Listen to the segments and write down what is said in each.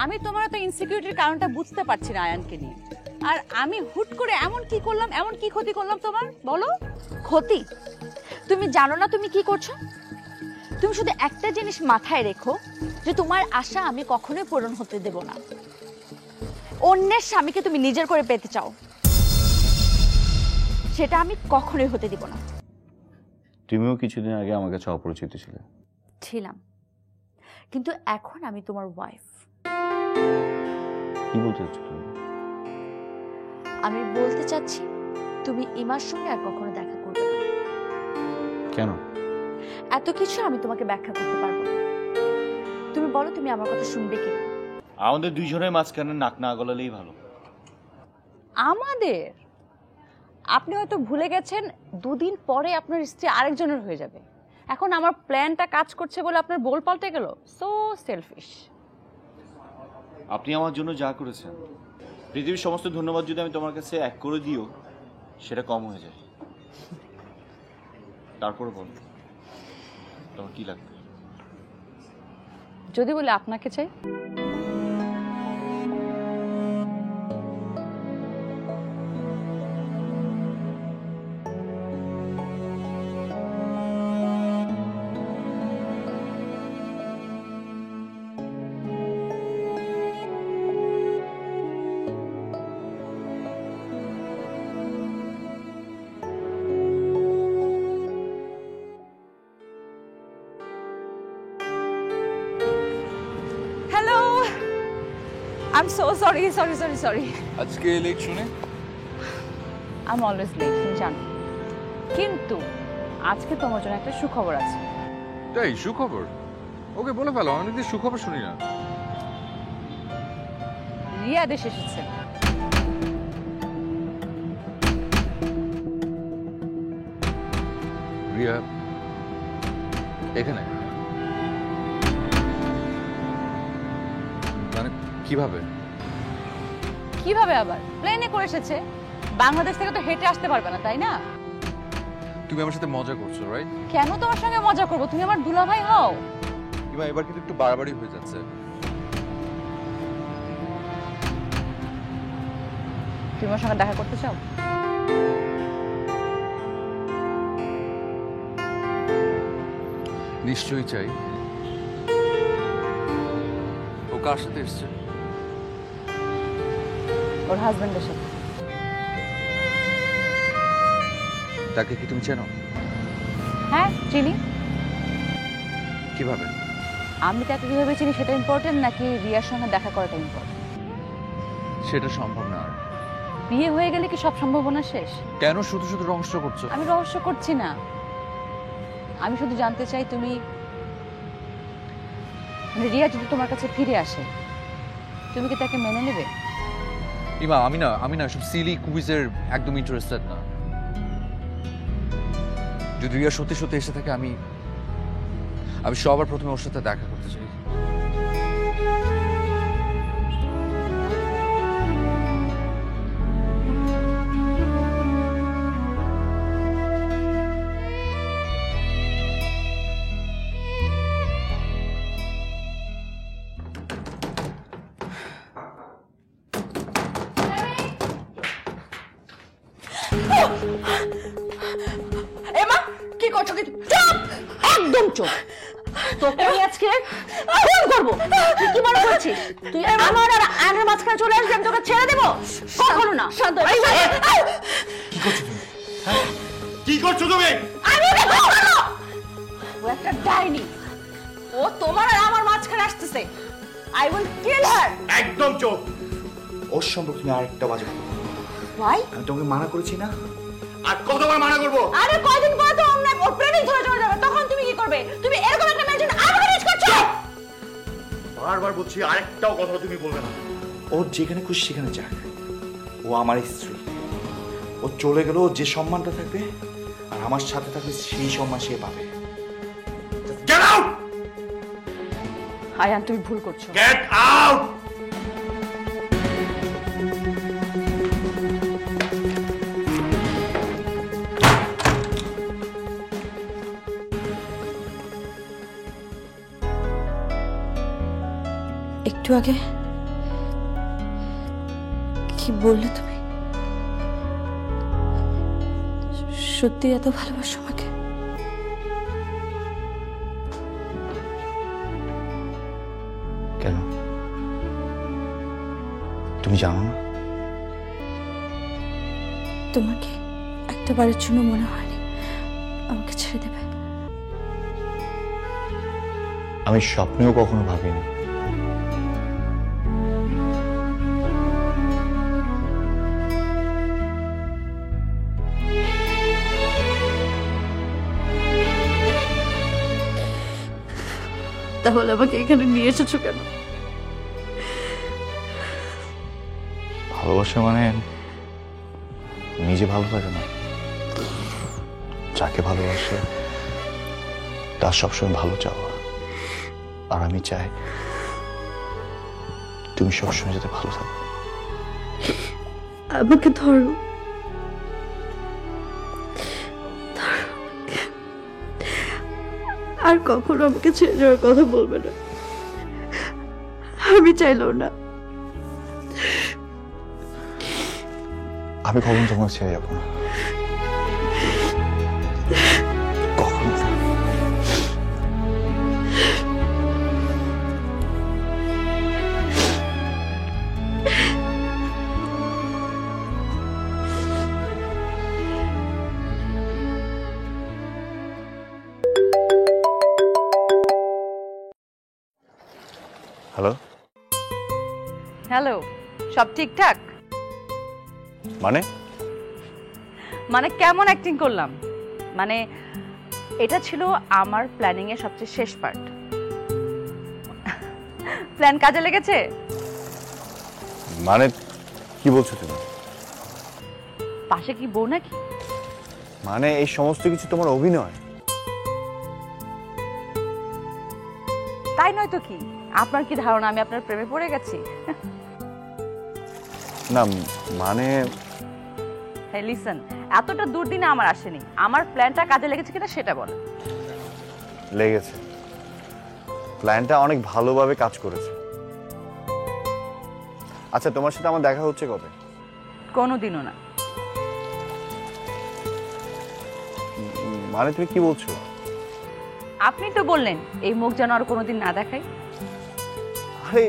আমি তোমার তো ইনসিকিউরিটির কারণটা বুঝতে পারছি না আয়ানকে নিয়ে। আর আমি হুট করে এমন কি করলাম, এমন কি ক্ষতি করলাম তোমার, বলো। ক্ষতি? তুমি জানো না তুমি কি করছো? তুমি শুধু একটা জিনিস মাথায় রেখো, যে তোমার আশা আমি কখনোই পূরণ হতে দেব না। অন্যের স্বামীকে তুমি নিজের করে পেতে চাও, সেটা আমি কখনোই হতে দিব না। তুমিও কিছুদিন আগে আমার কাছে অপরিচিত ছিলে। ছিলাম, কিন্তু এখন আমি তোমার ওয়াইফ। কি বলতে চাচ্ছ তুমি? আমি বলতে চাচ্ছি তুমি ইমার সঙ্গে আর কখনো দেখা করবে না। কেন? এত কিছু আমি তোমাকে ব্যাখ্যা করতে পারবো না। তুমি বলো তুমি আমার কথা শুনবে কিনা। আমাদের দুইজনের মাঝখানে নাক না গলালেই ভালো। আমাদের? আপনি হয়তো ভুলে গেছেন দুদিন পরে আপনার স্ত্রী আরেকজনের হয়ে যাবে। এখন আমার প্ল্যানটা কাজ করছে বলে আপনার বোল পাল্টে গেল। So selfish. আপনি আমার জন্য যা করেছেন, পৃথিবীর সমস্ত ধন্যবাদ যদি আমি তোমার কাছে এক করে দিও, সেটা কম হয়ে যায়। তারপরে বল, তোমার কি লাগবে? যদি বলে আপনাকে চাই। Hello, I am so sorry sorry sorry sorry. আজকে লেট শুনে আই এম অলওয়েজ লেট, তুমি জানো। কিন্তু আজকে তোমার জন্য একটা সুখবর আছে। তাই? সুখবর? ওকে বলে ফেলো, অনেকদিন সুখবর শুনি না। রিয়া দেশে এসেছে। রিয়া এখানে? মানে কিভাবে? কিভাবে আবার? প্লেনে করে এসেছে। বাংলাদেশ থেকে তো হেঁটে আসতে পারবে না, তাই না? তুমি আমার সাথে মজা করছো, রাইট? কেন তোমার সঙ্গে মজা করবো? তুমি আমার দুলাভাই হও। কিংবা এবার কিন্তু একটু বাড়াবাড়ি হয়ে যাচ্ছে। তুমি আমার সঙ্গে দেখা করতে চাও? নিশ্চয়ই চাই। ও কার সাথে এসছে? ওর হাজবেন্ডের সাথে। তাকে কি তুমি চেনো? হ্যাঁ, চিনি। কিভাবে? আমি তাকে কিভাবে চিনি সেটা ইম্পর্টেন্ট, নাকি রিয়ার সঙ্গে দেখা করাটা ইম্পর্টেন্ট? সেটা সম্ভব না। আর বিয়ে হয়ে গেলে কি সব সম্ভাবনা শেষ? কেন শুধু শুধু রহস্য করছো? আমি রহস্য করছি না। আমি শুধু জানতে চাই তুমি, রিয়া যদি তোমার কাছে ফিরে আসে, তুমি কি তাকে মেনে নেবে? ইমা, আমি না সব সিলি কুইজের একদম ইন্টারেস্টেড না। যদি রিয়া সত্যি সত্যি এসে থাকে, আমি সবার প্রথমে ওর সাথে দেখা করতে চাই। এমা কি করছো? কি চুপ! একদম চুপ! তোকে আমি আজকে ফোন করবো। তুই কি মনে করছিস তুই আমার আর আয়নের মাঝখানে চলে আসবি আমি তোকে ছেড়ে দেবো? কখনো না। শান্ত কি করছো তুমি? কি করছো তুমি? আমি ওকে কখনো! ও একটা ডাইনি। ও তোমার আর আমার মাঝখানে আসতেছে। আই উইল কিল হার। একদম চুপ! ওর সম্পর্কে তুমি আরেকটা বাজে কথা বলবে না। ভাই আমি তোমাকে মানা করেছি না? আর কতবার মানা করবো? আরে কয়দিন পরে তো আমরা ওর প্রেমে ধরে চলে যাবে, তখন তুমি কি করবে? তুমি এরকম একটা মেয়ের জন্য আমাকে রিচ করছো? বারবার বলছি, আরেকটাও কথা তুমি বলবে না। ওর যেখানে খুশি সেখানে যাক। ও আমার স্ত্রী। ও চলে গেল, যে সম্মানটা থাকবে আর আমার সাথে থাকবে সেই সম্মান সে পাবে। Get out! আয়ান, তুমি ভুল করছো। Get out! একটু আগে কি বললে তুমি? সত্যি এত ভালোবাসো আমাকে? কেন, তুমি জানো না? তোমাকে একটা বারের জন্য মনে হয়নি আমাকে ছেড়ে দেবে? আমি স্বপ্নেও কখনো ভাবিনি তাহলে আমাকে এখানে নিয়ে এসেছো কেন? ভালোবাসা মানে নিজে ভালো লাগে না, যাকে ভালোবাসে তার সবসময় ভালো চাওয়া। আর আমি চাই তুমি সবসময় যাতে ভালো থাকো। আমাকে ধরো, আর কখনো আমাকে ছেড়ে যাওয়ার কথা বলবে না। আমি চাইলেও না। আমি কখনো তোমাকে ছেড়ে যাবো না, কখনো না। হ্যালো, হ্যালো, সব ঠিকঠাক? মানে কেমন অ্যাক্টিং করলাম? মানে এটা ছিল আমার প্ল্যানিং এর সবচেয়ে শেষ পার্ট। প্ল্যান কাজে লেগেছে? মানে কি বলছো তুমি? পাশে কি বউ নাকি? মানে এই সমস্ত কিছু তোমার অভিনয়? তাই নয় তো কি? আপনার কি ধারণা আমি আপনার প্রেমে পড়ে গেছি? না মানে হ্যাঁ লিসেন, এতটা দুর্দিনে আমার আসেনি। আমার প্ল্যানটা কাজে লেগেছে কিনা সেটা বল। লেগেছে, প্ল্যানটা অনেক ভালোভাবে কাজ করেছে। আচ্ছা, তোমার সাথে আমার দেখা হচ্ছে কবে? কোনোদিনও না। মানে তুমি কি বলছো? আপনি তো বললেন এই মুখ যেন আর কোনোদিন না দেখাই। আরে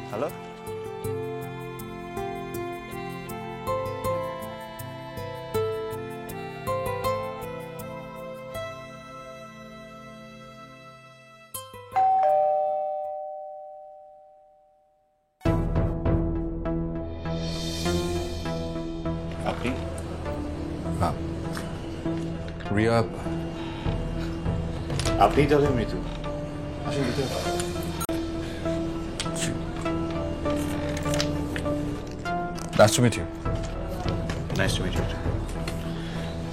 হ্যালো, আপনি? হ্যাঁ, রিয়া আপনি তাহলে মৃত্যু? আসুন ভিতরে। Nice to meet you. Nice to meet you.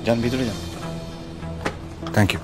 যান ভিতরে যান। Thank you.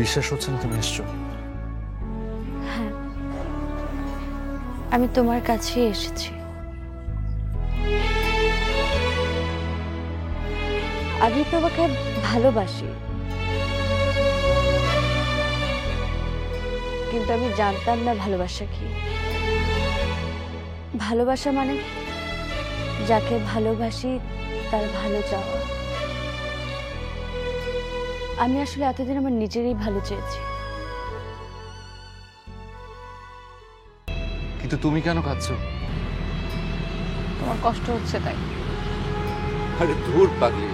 বিশ্বাস হচ্ছে না তুমি এসছো? হ্যাঁ, আমি তোমার কাছে এসেছি। আমি তোমাকে ভালোবাসি, কিন্তু আমি জানতাম না ভালোবাসা কি। ভালোবাসা মানে যাকে ভালোবাসি তার ভালো চাওয়া। আমি আসলে এতদিন আমার নিজেরই ভালো চেয়েছি। কিন্তু তুমি কেন কাঁদছো? তোমার কষ্ট হচ্ছে তাই। আরে দূর পাগলি।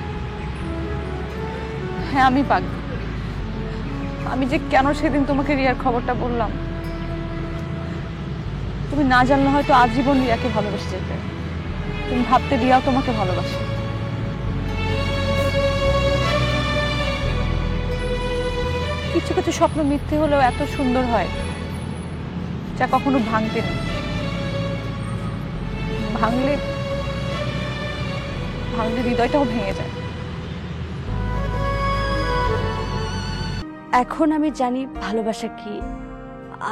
হ্যাঁ আমি পাগল। আমি যে কেন সেদিন তোমাকে রিয়ার খবরটা বললাম, তুমি না জানলে হয়তো আজীবন রিয়াকে ভালোবেসে যেতে। তুমি ভাবতে রিয়াও তোমাকে ভালোবাসে। কিছু কিছু স্বপ্ন মিথ্যে হলেও এত সুন্দর হয় যা কখনো ভাঙতে নেই। ভাঙলে ভাঙলে হৃদয়টাও ভেঙে যায়। এখন আমি জানি ভালোবাসা কি।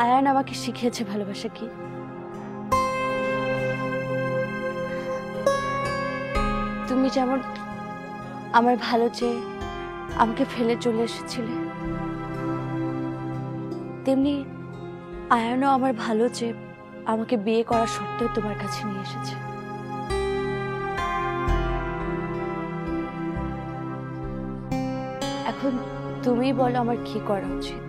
আয়ান আমাকে শিখিয়েছে ভালোবাসা কি। তুমি যেমন আমার ভালো চেয়ে আমাকে ফেলে চলে এসেছিলে, তেমনি আয়ানও আমার ভালো চেয়ে আমাকে বিয়ে করা সত্ত্বেও তোমার কাছে নিয়ে এসেছে। এখন তুমি বলো আমার কি করা উচিত।